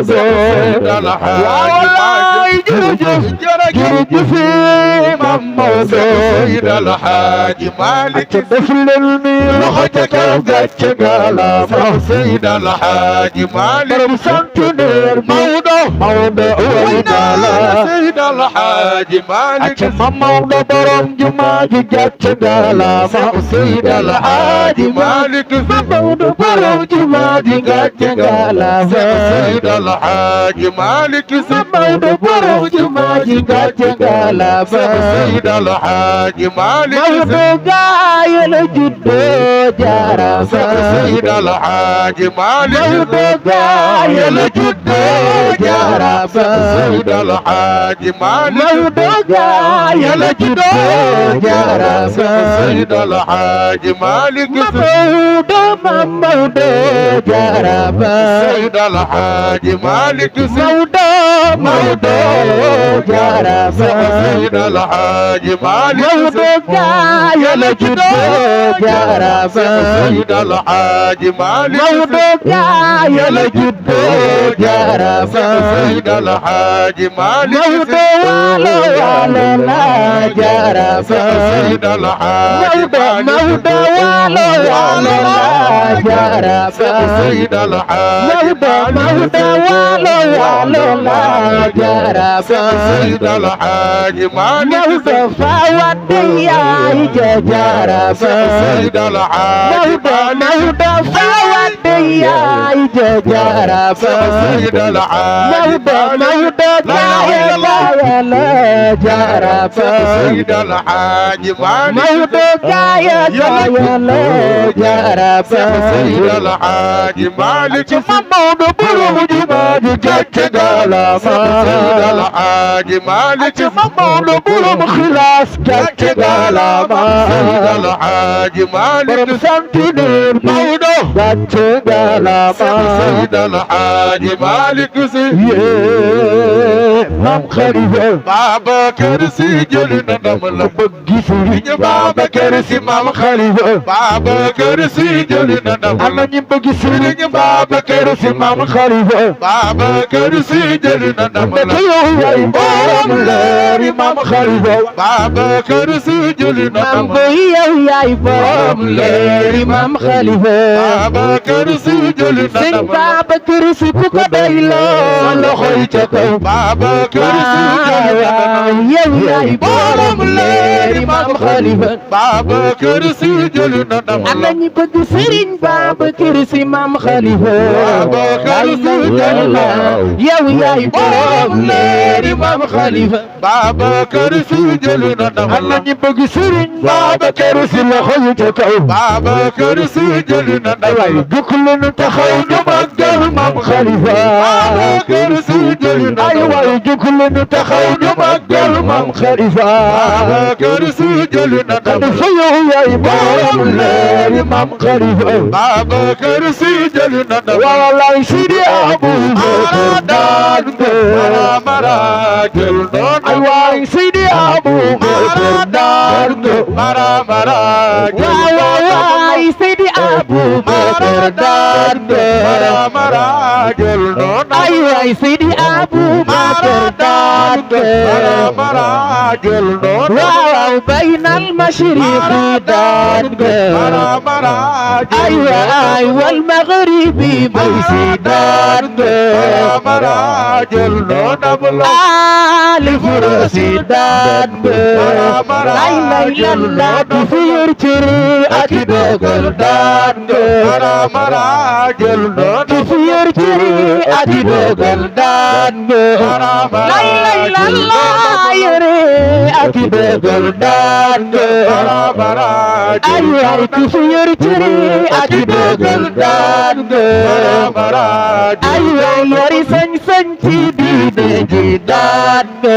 Maodo wallaay jërëjëf jërëjëf Maam Maodo Seydi El Hadji Malick ca def leen ni loxo ca kaw gàcce ngalaama Seydi El Hadji Malick borom centenaire Maodo Maodo way naa la Seydi El Hadji Malick ca Maam Maodo borom jumaa ji gàcce ngalaama Seydi El Hadji Malick Maam Maodo borom jumaa ji gàcce ngalaama Seydi El Hadji Malick Maam Maodo borom jumaa ji gàcce ngalaama Seydi El Hadji Malick Maodo gaaya la juddoo jaaraama Seydi El Hadji Malick Maodo gaaya la juddoo jaaraama Seydi El Hadji Malick Maodo gaaya la juddoo jaaraama Seydi El Hadji Malick Maodo jaaraama Seydi El Hadji Malick Maodo jaaraama Seydi El Hadji Malick Maodo gaaya la juddoo jaaraama Seydi El Hadji Malick Maodo gaaya la juddoo jaaraama Seydi El Hadji Malick Maodo waalo waalo la jaaraama Seydi El Hadji Maodo waalo waalo la jaaraama Seydi El Hadji Maodo waalo waalo la jaaraama Seydi El Hadji Malick Maodo fawade yaay jaaraama Seydi El Hadji Maodo fawade yaay jaaraama Seydi El Hadji Maodo gaaya la jaaraama Seydi El Hadji Malick Maodo gaaya la jaaraama Seydi El Hadji Malick Maodo borom jumaa ji gàcce ngalaama Seydi El Hadji Malick Maodo borom xilaas gàcce ngalaama Seydi El Hadji Malick borom centenaire Maodo gàcce ngalaama Seydi El Hadji Malick yee Maam Khalifa Babacar Sy jëli na ndam la bëgg Sëriñ Babacar Sy Maam Khalifa Babacar Sy jëli na ndam am na la ñu bëgg Sëriñ Babacar Sy Maam Khalifa Babacar Sy jëli na ndam la te yow yaay borom leeri Maam Khalifa Babacar Sy jëli na maam ndam boy yow yaay borom leeri Maam Khalifa Babacar Sy jëli na Sëñ ndam la Babacar Sy ku ko doy loo loxoy ca kaw Babacar Sy jëli na ndam la yow yaay borom leeri Maam Khalifa Babacar Sy jëli na ndam am la na ñu bëgg Sëriñ Babacar Sy Maam Khalifa Babacar Sy jëli na yow yaay borom leeri Maam Khalifa Babacar Sy jëli na ndam am na la ñu bëgg Sëriñ Babacar Sy loxoy ca kaw Babacar Sy jëli na ndam la jukk leen taxaw ñu màggal Maam Khalifa Babacar Sy jëli na ay ndam la waay jukk leen taxaw ñu màggal Maam Khalifa Babacar Sy jëli na ndam la fa yow yaay borom leeri Maam Khalifa Babacar Sy jëli na ndam la wallaay Sidi Abubakar daan nga mara jël noon ay waay Sidi Abubakar daan nga mara waay Sidi Abubakar daan nga mara jël noon ay waay Sidi Abubakar daan nga mara jël noon waaw baynal mashriqi daan nga mara ay waay wal maghribi bay si daan nga mara jël noon ali furasi daan nga lay lay lalla di fi yor cëri ak i dogal daan nga mara jël noon di fi yor cëri ak i dogal daan nga lay lay lalla yore ak i dogal daan nga mara ay waay di fi yor cëri ak i dogal daan nga ay waay yori sañ-sañ ci diine ji daan nga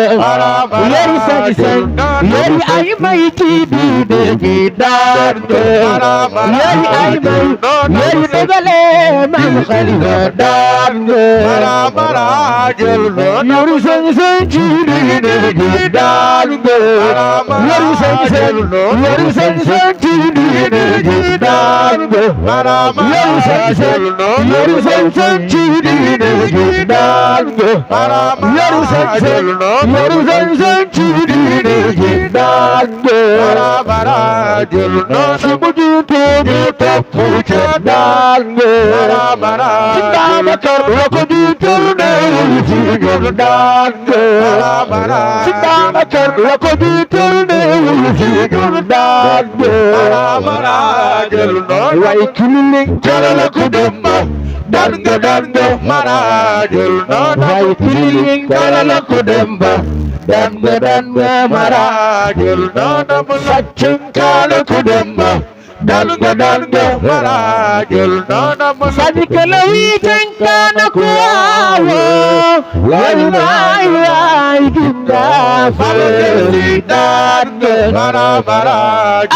yori sañ-sañ yori ay may ci diine diine ji daan nga yaay ay may yaay dëgale maam Khalifa daan nga yoru sañ-sañ ci diine ji daan nga yoru sañ-sañ ci diine ji daan nga yoru sañ-sañ ci diine ji daan nga yoru sañ-sañ ci diine ji daan nga su mu jiite ñu topp ca daan nga ci Babacar la ko jiital ne ci ñoom daan nga ci Babacar la ko jiital ne ci ñoom daan nga way kililing jala la ko dem daan nga way kililing jala la ko dem daan nga marajul saccin kala ko dem daan nga marajul sadika la wiiten kana ko awo wallahi dinga fali daan nga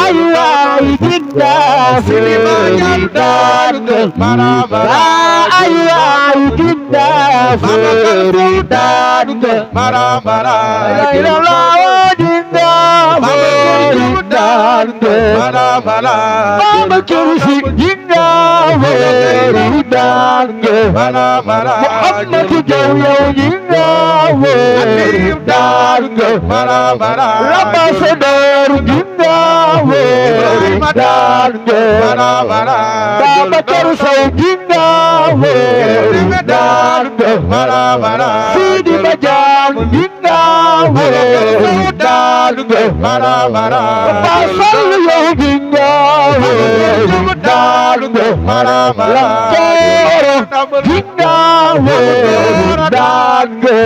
ay waay dinga fali daan nga ay waay dinga fali daan nga Baba Kursi jinga weri dange Muhammad Jawiya jinga weri dange Rabba Sadar jinga weri dange Baba Kursi jinga weri dange Sidi Bajan jinga weri dange Pasal yo jinga weri dange Lamporo jinga weri dange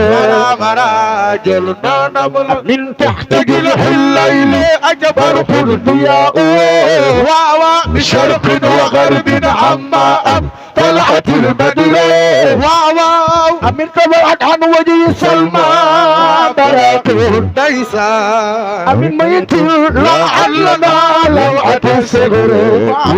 من تحت جناح الليل أجبر قلت يا واوا بشرق وغرب عما طلعت البدر واوا أمن طلعت عن وجه سلمى براقه الديسى أمن ميت لعلنا لوعة الصغر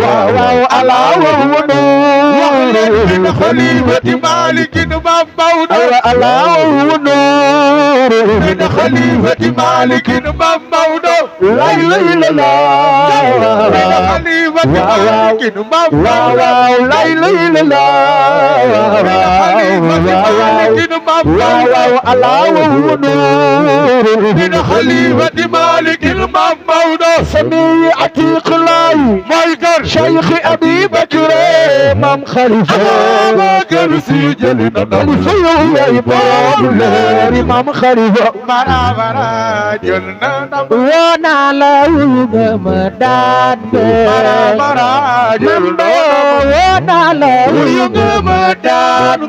واوا ألا وهو نور من خليفة مالك ممون ألا وهو نور من خليفة مالك ممون لا إله إلا الله من خليفة مالك ممون لا إله إلا الله الله وهو نور من خليفة مالك الممون سمي عتيق الله مايكر شيخ أبي بكر مام خليفة بكر سجلنا نمسيه يا إبراهيم مام خليفة مرا جلنا وانا لو مدان مرا جلنا وانا لو مدان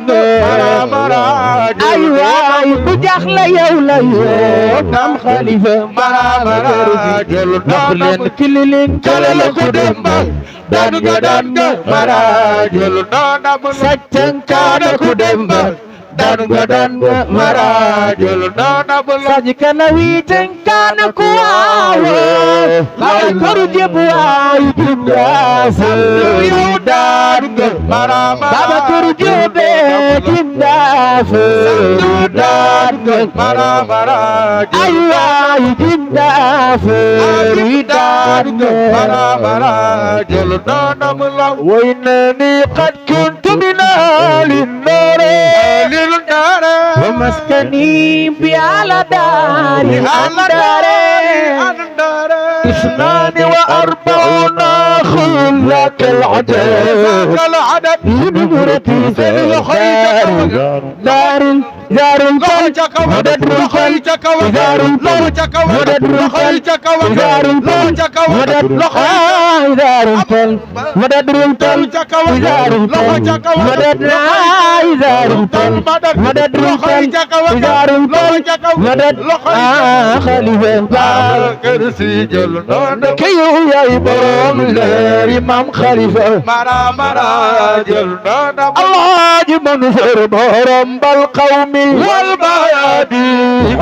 مرا أيوة بجخل يولا مام خليفة مرا جلنا نخلين كلين كلا لقدم دانغا marajul nonam saccang kana kudemba danga marajul nonam sajikana witeng kana kuawo lai korje buai dinga salu danga marama baba korje be dinga salu danga marama ayai dinga salu danga marama jul nonam la wainani qad kuntu min al-nar ومسكني بعلى داري اثنان وأربعون خلك العدد لنورتي في الخير دار الفلك مدد الفلك دار الفلك مدد الفلك دار الفلك مدد دار الفلك مدد الفلك دار الفلك مدد دار الفلك مدد الفلك دار الفلك مدد خليفة كرسي جل noonu ki yow yaay borom leeri maam Khalifa mara jël noonu Alaaji Mansour borom bal qawmi wal bayadi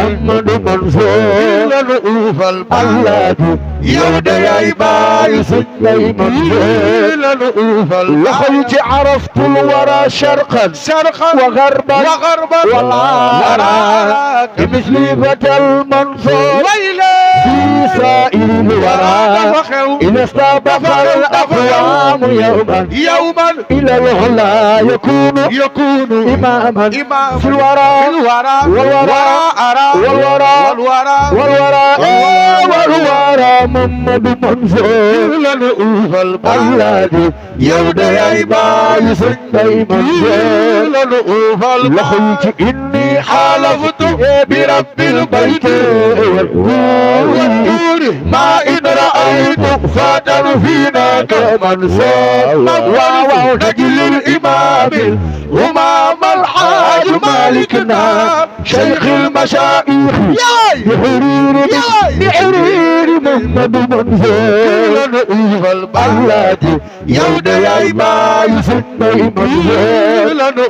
Ahmadu Mansour lanu uufal Alaaji yow de yaay baay suñ lay Mansour lanu uufal loxoy ci araftul wara sharqan wa garban wala مثل فتى المنصور في سائر الورى إذا استبق الأقوام يوما إلى العلا يكون إماما في الورى والورى محمد منصور الذي يودع عباد سني منصور لخيت إني حالفت برب البيت والنور ما إن رأيت فاتن فينا كمنصور نجل الإمام همام الحاج مالكنا شيخ المشايخ بحرير محمد منصور الذي يودع عباد سني منصور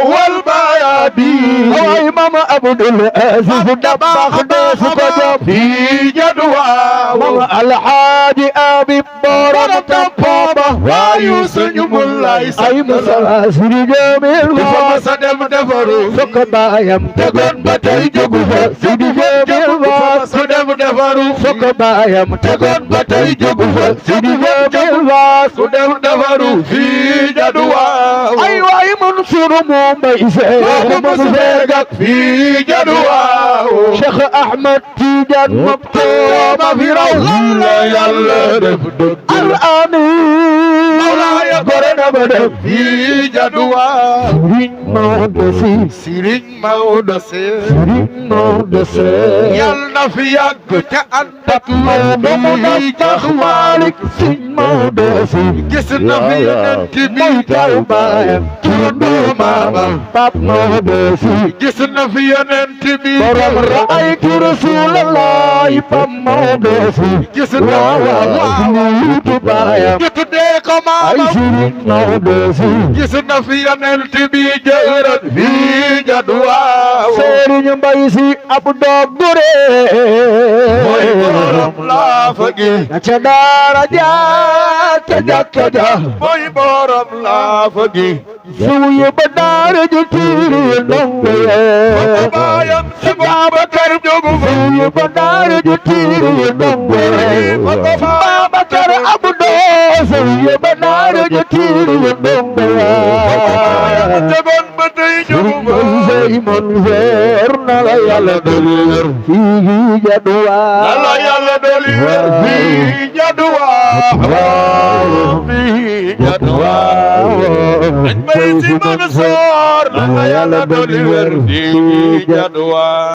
والبيادي وإمام عبد العزيز دباخ داس كجاب في جدوى مع الحاج أبي بورم تنفوما ويوسن يمولاي أي مسلاسل جميل فما سدم دفرو سكبا يمتغن بطي جغفا سيدي جميل فما سدم دفرو سكبا يمتغن بطي جغفا سيدي جميل سدم دفرو في جدوى أي واي منصور موميسي مسيرك في جدوى شيخ أحمد تيجان مبتوم في روضة يلا نفدك الآن مولاي قرن بدك في جدوى سيرين مودسي يلا في يك تأنتك مودمي تخمالك سين مودسي جسنا في ننتبي تربايا تردو ماما باب مودسي جسنا في ننتبي رأيت رسول الله باب مودسي جسنا وعلي تبايا جتديك ماما سيرين مودسي جسنا في ننتبي جهرت في جدوى سيرين مبايسي أبو دوغوري لا فقي تدار جات تجا موي بورم لا فقي سوي بدار جتيري نوي بايام سباب كر جوغو سوي بدار جتيري نوي بابا كر ابو دو سوي بدار جتيري نوي تبن بدي جوغو زي منظر نلا يلا دلير فيه جدوى نلا يلا دلير فيه جدوى فيه جدوى بيتي منصور نلا يلا دلير فيه جدوى